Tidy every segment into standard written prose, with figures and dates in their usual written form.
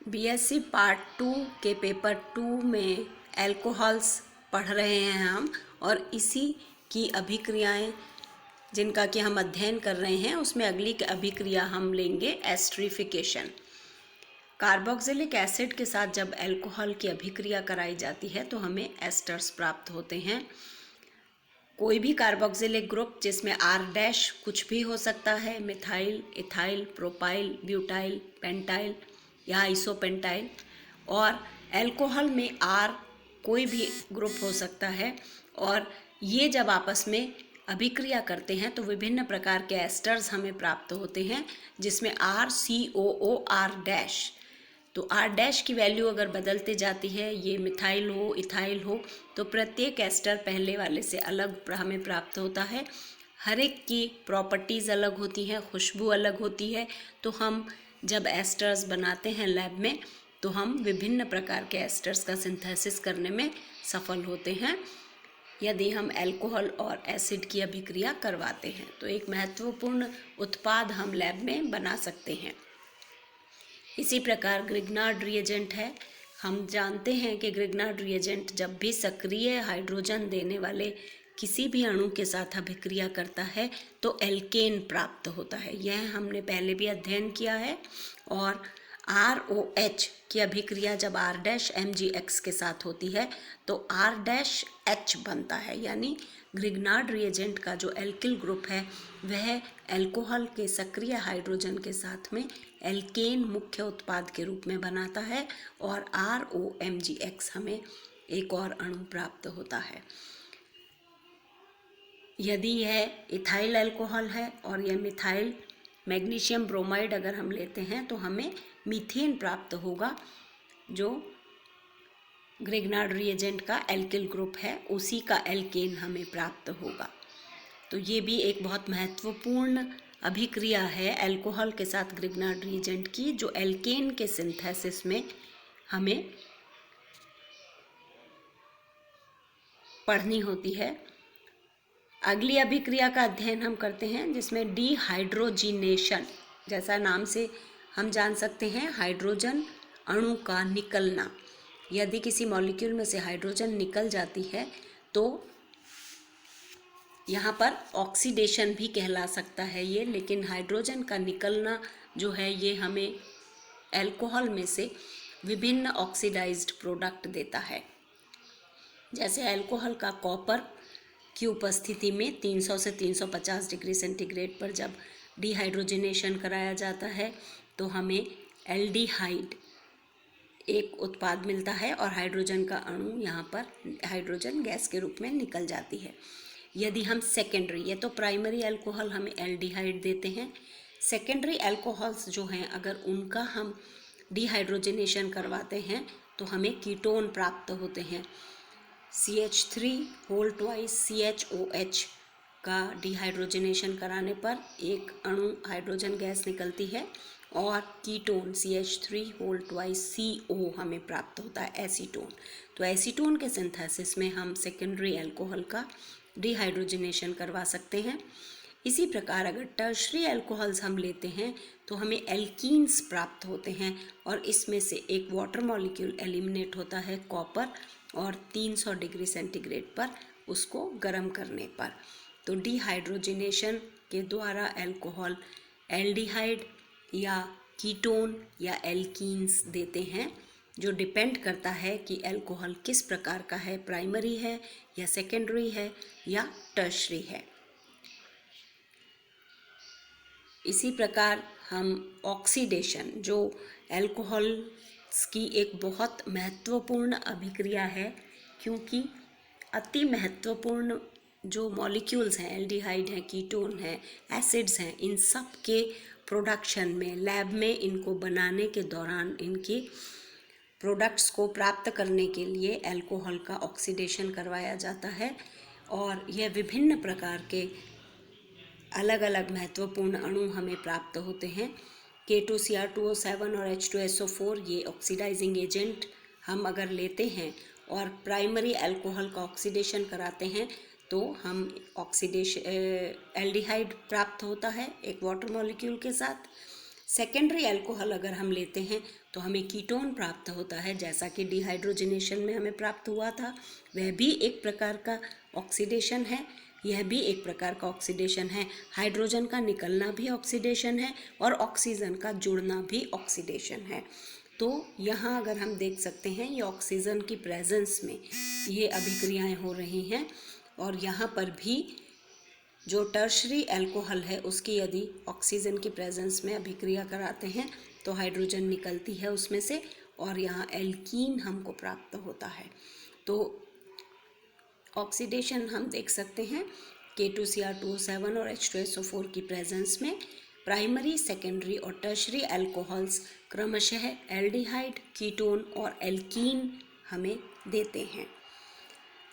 BSc part 2 के paper 2 में alcohols पढ़ रहे हैं हम, और इसी की अभिक्रियाएं जिनका कि हम अध्ययन कर रहे हैं, उसमें अगली अभिक्रिया हम लेंगे एस्टरीफिकेशन। कार्बोक्सिलिक एसिड के साथ जब एल्कोहल की अभिक्रिया कराई जाती है तो हमें एस्टर्स प्राप्त होते हैं। कोई भी कार्बोक्सिलिक ग्रुप जिसमें आर डैश कुछ भी हो सकता है, methyl, ethyl, propyl, butyl, pentyl या आइसोपेंटाइल, और एल्कोहल में आर कोई भी ग्रुप हो सकता है। और ये जब आपस में अभिक्रिया करते हैं तो विभिन्न प्रकार के एस्टर्स हमें प्राप्त होते हैं, जिसमें आर सी ओ ओ आर डैश, तो आर डैश की वैल्यू अगर बदलते जाती है, ये मिथाइल हो, इथाइल हो, तो प्रत्येक एस्टर पहले वाले से अलग हमें प्राप्त होता है। हर एक की प्रॉपर्टीज़ अलग होती हैं, खुशबू अलग होती है। तो हम जब एस्टर्स बनाते हैं लैब में, तो हम विभिन्न प्रकार के एस्टर्स का सिंथेसिस करने में सफल होते हैं यदि हम अल्कोहल और एसिड की अभिक्रिया करवाते हैं। तो एक महत्वपूर्ण उत्पाद हम लैब में बना सकते हैं। इसी प्रकार ग्रिग्नार्ड रिएजेंट है। हम जानते हैं कि ग्रिग्नार्ड रिएजेंट जब भी सक्रिय हाइड्रोजन देने वाले किसी भी अणु के साथ अभिक्रिया करता है तो एल्केन प्राप्त होता है। यह हमने पहले भी अध्ययन किया है। और ROH की अभिक्रिया जब R डैश MgX के साथ होती है तो R डैश H बनता है, यानी ग्रिग्नार्ड रिएजेंट का जो एल्किल ग्रुप है वह अल्कोहल के सक्रिय हाइड्रोजन के साथ में एल्केन मुख्य उत्पाद के रूप में बनाता है, और ROMgX हमें एक और अणु प्राप्त होता है। यदि यह इथाइल अल्कोहल है और यह मिथाइल मैग्नीशियम ब्रोमाइड अगर हम लेते हैं तो हमें मीथेन प्राप्त होगा, जो ग्रिग्नार्ड रिएजेंट का एल्किल ग्रुप है, उसी का एल्केन हमें प्राप्त होगा। तो ये भी एक बहुत महत्वपूर्ण अभिक्रिया है अल्कोहल के साथ ग्रिग्नार्ड रिएजेंट की, जो एल्केन के सिंथेसिस में हमें पढ़नी होती है। अगली अभिक्रिया का अध्ययन हम करते हैं जिसमें डिहाइड्रोजिनेशन, जैसा नाम से हम जान सकते हैं, हाइड्रोजन अणु का निकलना। यदि किसी मॉलिक्यूल में से हाइड्रोजन निकल जाती है तो यहाँ पर ऑक्सीडेशन भी कहला सकता है ये, लेकिन हाइड्रोजन का निकलना जो है ये हमें अल्कोहल में से विभिन्न ऑक्सीडाइज्ड प्रोडक्ट देता है। जैसे अल्कोहल का कॉपर की उपस्थिति में 300 से 350 डिग्री सेंटीग्रेड पर जब डिहाइड्रोजिनेशन कराया जाता है तो हमें एल्डिहाइड एक उत्पाद मिलता है और हाइड्रोजन का अणु यहाँ पर हाइड्रोजन गैस के रूप में निकल जाती है। यदि हम सेकेंडरी, ये तो प्राइमरी अल्कोहल हमें एल्डिहाइड देते हैं, सेकेंडरी अल्कोहल्स जो हैं अगर उनका हम डिहाइड्रोजिनेशन करवाते हैं तो हमें कीटोन प्राप्त होते हैं। CH3 होल ट्वाइस CHOH का डिहाइड्रोजिनेशन कराने पर एक अणु हाइड्रोजन गैस निकलती है और ketone CH3 whole twice CO हमें प्राप्त होता है, एसीटोन। तो एसीटोन के सिंथेसिस में हम सेकेंडरी अल्कोहल का डिहाइड्रोजिनेशन करवा सकते हैं। इसी प्रकार अगर टर्शरी अल्कोहल्स हम लेते हैं तो हमें एल्कीन्स प्राप्त होते हैं, और इसमें से एक वाटर मॉलिक्यूल एलिमिनेट होता है कॉपर, और 300 डिग्री सेंटीग्रेड पर उसको गर्म करने पर। तो डिहाइड्रोजिनेशन के द्वारा अल्कोहल एल्डिहाइड या कीटोन या एल्कीन्स देते हैं, जो डिपेंड करता है कि अल्कोहल किस प्रकार का है, प्राइमरी है या सेकेंडरी है या टर्शरी है। इसी प्रकार हम ऑक्सीडेशन, जो अल्कोहल्स की एक बहुत महत्वपूर्ण अभिक्रिया है, क्योंकि अति महत्वपूर्ण जो मॉलिक्यूल्स हैं, एल्डिहाइड हैं, कीटोन हैं, एसिड्स हैं, इन सब के प्रोडक्शन में, लैब में इनको बनाने के दौरान इनके प्रोडक्ट्स को प्राप्त करने के लिए अल्कोहल का ऑक्सीडेशन करवाया जाता है, और यह विभिन्न प्रकार के अलग अलग महत्वपूर्ण अणु हमें प्राप्त होते हैं। K2Cr2O7 और H2SO4 ये ऑक्सीडाइजिंग एजेंट हम अगर लेते हैं और प्राइमरी अल्कोहल का ऑक्सीडेशन कराते हैं तो हम ऑक्सीडेशन एल्डिहाइड प्राप्त होता है एक वाटर मॉलिक्यूल के साथ, सेकेंडरी अल्कोहल अगर हम लेते हैं तो हमें कीटोन प्राप्त होता है, जैसा कि डिहाइड्रोजनेशन में हमें प्राप्त हुआ था। वह भी एक प्रकार का ऑक्सीडेशन है, यह भी एक प्रकार का ऑक्सीडेशन है। हाइड्रोजन का निकलना भी ऑक्सीडेशन है और ऑक्सीजन का जुड़ना भी ऑक्सीडेशन है। तो यहाँ अगर हम देख सकते हैं ये ऑक्सीजन की प्रेजेंस में ये अभिक्रियाएं हो रही हैं, और यहाँ पर भी जो टर्शरी अल्कोहल है उसकी यदि ऑक्सीजन की प्रेजेंस में अभिक्रिया कराते हैं तो हाइड्रोजन निकलती है उसमें से, और यहाँ एल्कीन हमको प्राप्त होता है। तो ऑक्सीडेशन हम देख सकते हैं K2Cr2O7 और H2SO4 की प्रेजेंस में प्राइमरी, सेकेंडरी और टर्शरी अल्कोहल्स क्रमशः एल्डिहाइड, कीटोन और एल्कीन हमें देते हैं।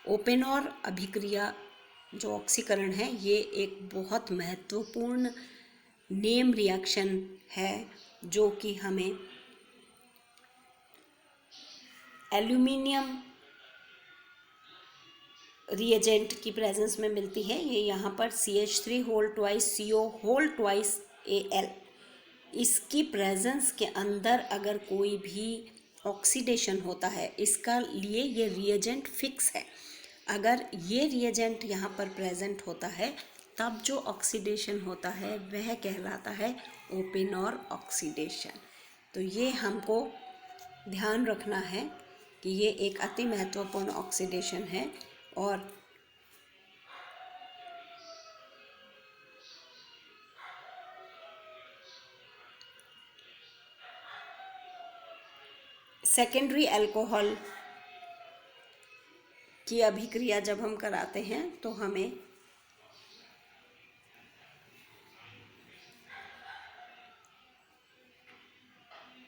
ओपेनॉर अभिक्रिया जो ऑक्सीकरण है ये एक बहुत महत्वपूर्ण नेम रिएक्शन है, जो कि हमें एल्यूमिनियम रिएजेंट की प्रेजेंस में मिलती है। ये यहाँ पर CH3 whole twice CO whole twice Al, इसकी प्रेजेंस के अंदर अगर कोई भी ऑक्सीडेशन होता है, इसका लिए ये रिएजेंट फिक्स है। अगर ये रिएजेंट यहाँ पर प्रेजेंट होता है तब जो ऑक्सीडेशन होता है वह कहलाता है ओपेनॉर ऑक्सीडेशन। तो ये हमको ध्यान रखना है कि ये एक अति महत्वपूर्ण ऑक्सीडेशन है। और सेकेंडरी अल्कोहल की अभिक्रिया जब हम कराते हैं तो हमें